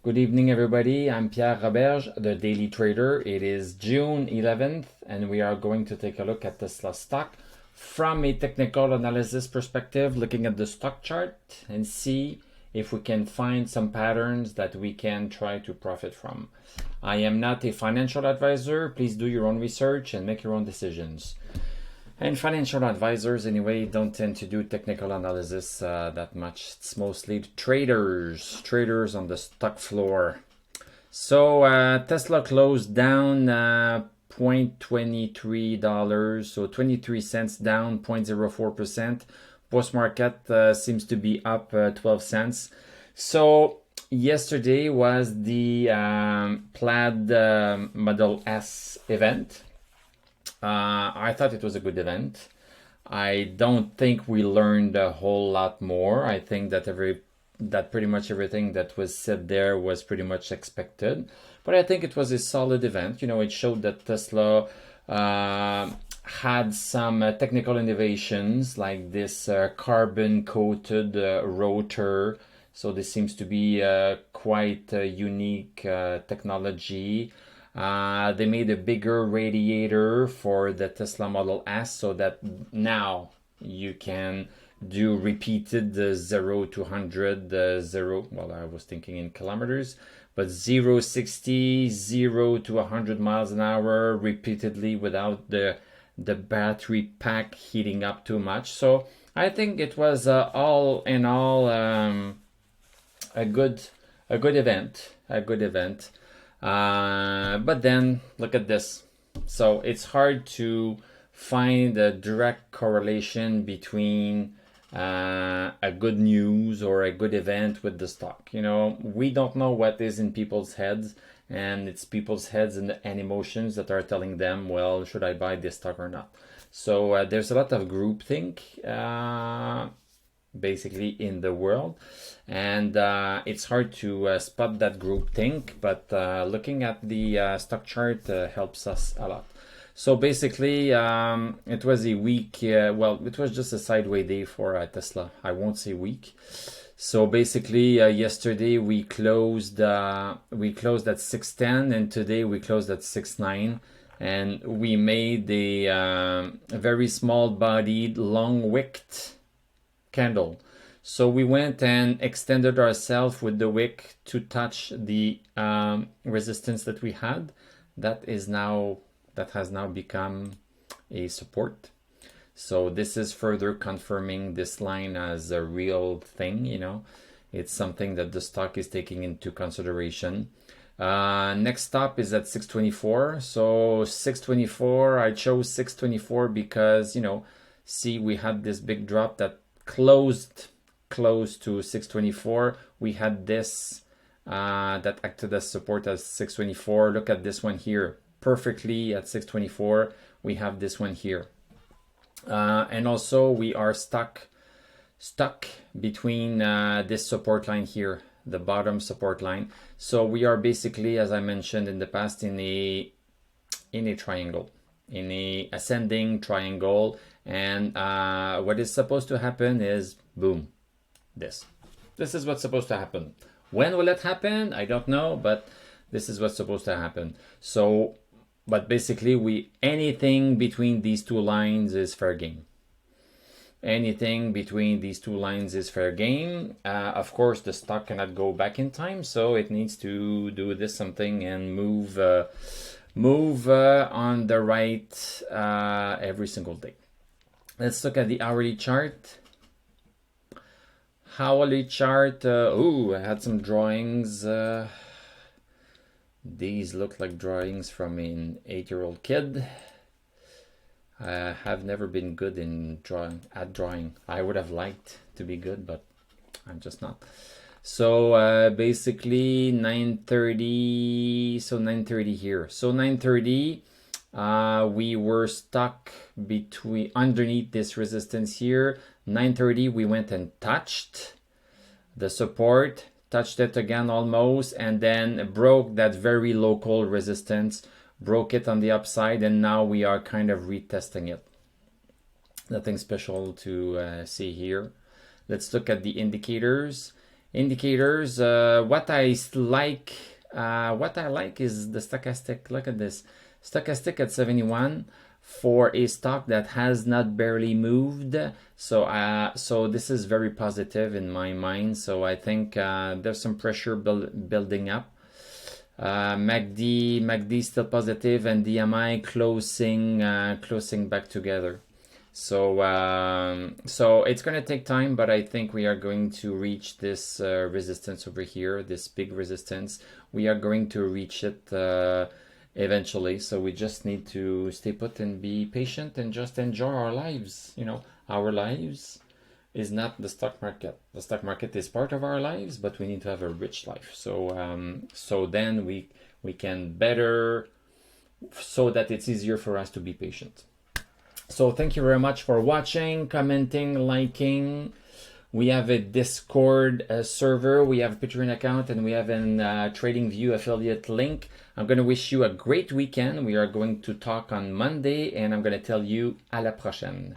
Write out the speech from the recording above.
Good evening, everybody. I'm Pierre Roberge, the Daily Trader. It is June 11th, and we are going to take a look at Tesla stock from a technical analysis perspective, looking at the stock chart and see if we can find some patterns that we can try to profit from. I am not a financial advisor. Please do your own research and make your own decisions. And financial advisors, anyway, don't tend to do technical analysis that much. It's mostly traders on the stock floor. So Tesla closed down $0.23, so 23 cents down, 0.04%. Post-market seems to be up 12 cents. So yesterday was the Plaid Model S event. I thought it was a good event. I don't think we learned a whole lot more. I think that pretty much everything that was said there was pretty much expected. But I think it was a solid event. You know, it showed that Tesla had some technical innovations like this carbon-coated rotor. So this seems to be quite a unique technology. They made a bigger radiator for the Tesla Model S so that now you can do repeated 0 to 100, well, I was thinking in kilometers, but 0, 60, 0 to 100 miles an hour repeatedly without the battery pack heating up too much. So I think it was all in all a good event. But then look at this. So it's hard to find a direct correlation between a good news or a good event with the stock. You know, we don't know what is in people's heads, and it's people's heads and emotions that are telling them, well, should I buy this stock or not? So there's a lot of groupthink basically in the world, and it's hard to spot that groupthink, but looking at the stock chart helps us a lot. So basically it was a week, well, it was just a sideways day for Tesla. I won't say week. So basically yesterday we closed at 610, and today we closed at 69, and we made a very small bodied long wicked candle. So we went and extended ourselves with the wick to touch the resistance that we had. That has now become a support. So this is further confirming this line as a real thing. You know, it's something that the stock is taking into consideration. Next stop is at 624. So 624, I chose 624 because, you know, see, we had this big drop that closed close to 624. We had this that acted as support as 624. Look at this one here, perfectly at 624. We have this one here, and also we are stuck between this support line here, the bottom support line. So we are basically, as I mentioned in the past, in a triangle, in a ascending triangle. And what is supposed to happen is, boom, this is what's supposed to happen. When will it happen? I don't know, but this is what's supposed to happen. So, but basically anything between these two lines is fair game. Anything between these two lines is fair game. Of course, the stock cannot go back in time, so it needs to do this something and move on the right every single day. Let's look at the hourly chart. Hourly chart, I had some drawings. These look like drawings from an 8-year-old kid. I have never been good in drawing. I would have liked to be good, but I'm just not. So basically 9:30, so 9:30 here. So 9:30, we were stuck underneath this resistance here. 9:30, we went and touched the support, touched it again almost, and then broke that very local resistance, broke it on the upside, and now we are kind of retesting it. Nothing special to see here. Let's look at the indicators. indicators. What I like is the stochastic. Look at this, stochastic at 71 for a stock that has not barely moved. So this is very positive in my mind. So I think there's some pressure building up. MACD still positive, and DMI closing back together. So it's going to take time, but I think we are going to reach this resistance over here, this big resistance. We are going to reach it eventually. So we just need to stay put and be patient and just enjoy our lives. You know, our lives is not the stock market. The stock market is part of our lives, but we need to have a rich life. So then we can better, so that it's easier for us to be patient. So thank you very much for watching, commenting, liking. We have a Discord server, we have a Patreon account, and we have a TradingView affiliate link. I'm going to wish you a great weekend. We are going to talk on Monday, and I'm going to tell you à la prochaine.